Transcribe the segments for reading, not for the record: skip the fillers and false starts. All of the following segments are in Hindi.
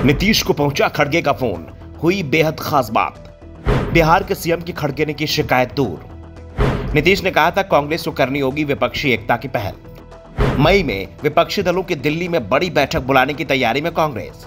नीतीश को पहुंचा खड़गे का फोन, हुई बेहद खास बात। बिहार के सीएम की खड़गे ने की शिकायत दूर। नीतीश ने कहा था कांग्रेस को करनी होगी विपक्षी एकता की पहल। मई में विपक्षी दलों की दिल्ली में बड़ी बैठक बुलाने की तैयारी में कांग्रेस।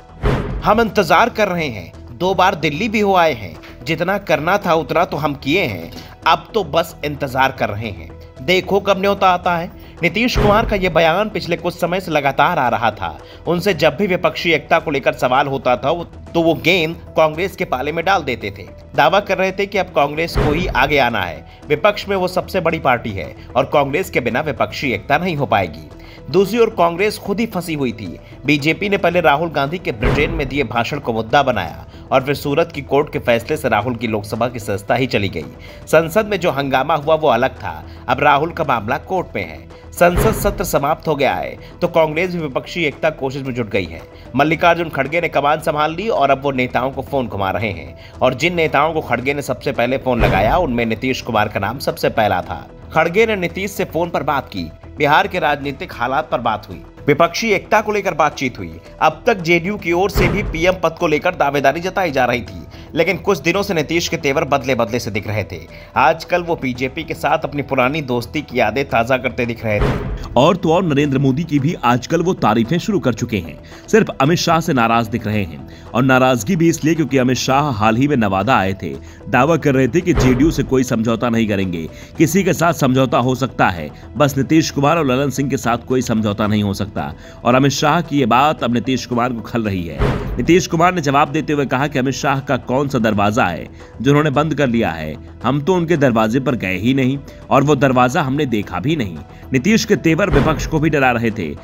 हम इंतजार कर रहे हैं, 2 बार दिल्ली भी हो आए हैं, जितना करना था उतना तो हम किए हैं, अब तो बस इंतजार कर रहे हैं, देखो कब न्योता आता है। नीतीश कुमार का यह बयान पिछले कुछ समय से लगातार आ रहा था। उनसे जब भी विपक्षी एकता को लेकर सवाल होता था तो वो गेंद कांग्रेस के पाले में डाल देते थे। दावा कर रहे थे कि अब कांग्रेस को ही आगे आना है, विपक्ष में वो सबसे बड़ी पार्टी है और कांग्रेस के बिना विपक्षी एकता नहीं हो पाएगी। दूसरी ओर कांग्रेस खुद ही फंसी हुई थी। बीजेपी ने पहले राहुल गांधी के ब्रिटेन में दिए भाषण को मुद्दा बनाया और फिर सूरत की कोर्ट के फैसले से राहुल की लोकसभा की सदस्यता ही चली गई। संसद में जो हंगामा हुआ वो अलग था, अब राहुल का मामला कोर्ट में है। संसद सत्र समाप्त हो गया है तो कांग्रेस भी विपक्षी एकता कोशिश में जुट गई है। मल्लिकार्जुन खड़गे ने कमान संभाल ली और अब वो नेताओं को फोन घुमा रहे हैं और जिन नेताओं को खड़गे ने सबसे पहले फोन लगाया उनमें नीतीश कुमार का नाम सबसे पहला था। खड़गे ने नीतीश से फोन पर बात की, बिहार के राजनीतिक हालात पर बात हुई, विपक्षी एकता को लेकर बातचीत हुई। अब तक जेडीयू की ओर से भी पीएम पद को लेकर दावेदारी जताई जा रही थी, लेकिन कुछ दिनों से नीतीश के तेवर बदले बदले से दिख रहे थे। आजकल वो बीजेपी के साथ अपनी पुरानी दोस्ती की यादें ताजा करते दिख रहे थे। और तो और नरेंद्र मोदी की भी आजकल वो तारीफें शुरू कर चुके हैं। सिर्फ अमित शाह से नाराज दिख रहे हैं और नाराजगी भी इसलिए क्योंकि अमित शाह हाल ही में नवादा आए थे। दावा कर रहे थे कि जेडीयू से कोई समझौता नहीं करेंगे, किसी के साथ समझौता हो सकता है, बस नीतीश कुमार और ललन सिंह के साथ कोई समझौता नहीं हो सकता। और अमित शाह की ये बात अब नीतीश कुमार को खल रही है। नीतीश कुमार ने जवाब देते हुए कहा कि अमित शाह का कौन सा दरवाजा है जो उन्होंने बंद कर लिया है, हम तो उनके दरवाजे पर गए ही नहीं और वो दरवाजा हमने देखा भी नहीं। नीतीश के तेवर विपक्ष को भी डरा रहे थे,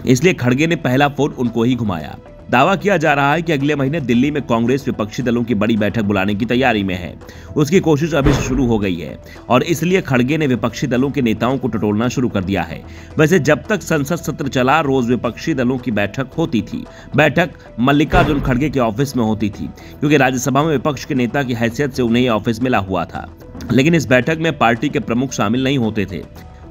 इसलिए खड़गे ने पहला फोन उनको ही घुमाया। दावा किया जा रहा है कि अगले महीने दिल्ली में कांग्रेस विपक्षी दलों की बड़ी बैठक बुलाने की तैयारी में है। उसकी कोशिश अभी शुरू हो गई है और इसलिए खड़गे ने विपक्षी दलों के नेताओं को टटोलना शुरू कर दिया है। वैसे जब तक संसद सत्र चला रोज विपक्षी दलों की बैठक होती थी। बैठक मल्लिकार्जुन खड़गे के ऑफिस में होती थी क्योंकि राज्यसभा में विपक्ष के नेता की हैसियत से उन्हें ऑफिस मिला हुआ था। लेकिन इस बैठक में पार्टी के प्रमुख शामिल नहीं होते थे,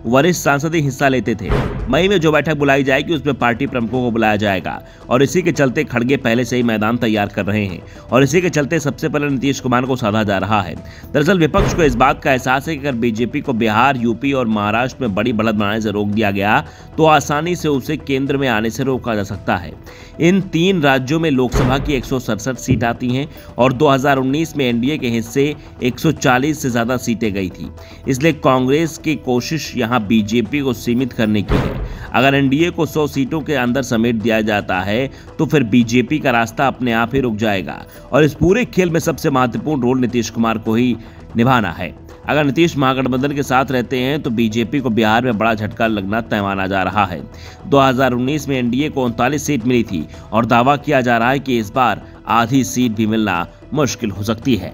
वरिष्ठ सांसद ही हिस्सा लेते थे। मई में जो बैठक बुलाई जाएगी उसमें पार्टी प्रमुखों को बुलाया जाएगा और इसी के चलते खड़गे पहले से ही मैदान तैयार कर रहे हैं और इसी के चलते सबसे पहले नीतीश कुमार को साधा जा रहा है। दरअसल विपक्ष को इस बात का एहसास है कि अगर बीजेपी को बिहार, यूपी और महाराष्ट्र में बड़ी बढ़त बनाने से रोक दिया गया तो आसानी से उसे केंद्र में आने से रोका जा सकता है। इन 3 राज्यों में लोकसभा की 167 सीट आती हैं और 2019 में एनडीए के हिस्से 140 से ज्यादा सीटें गई थी। इसलिए कांग्रेस की कोशिश यहाँ बीजेपी को सीमित करने की है। अगर एनडीए को 100 सीटों के अंदर समेट दिया जाता है तो फिर बीजेपी का रास्ता अपने आप ही रुक जाएगा और इस पूरे खेल में सबसे महत्वपूर्ण रोल नीतीश कुमार को ही निभाना है। अगर नीतीश महागठबंधन के साथ रहते हैं तो बीजेपी को बिहार में बड़ा झटका लगना तय माना जा रहा है। 2019 में एनडीए को 39 सीट मिली थी और दावा किया जा रहा है कि इस बार आधी सीट भी मिलना मुश्किल हो सकती है।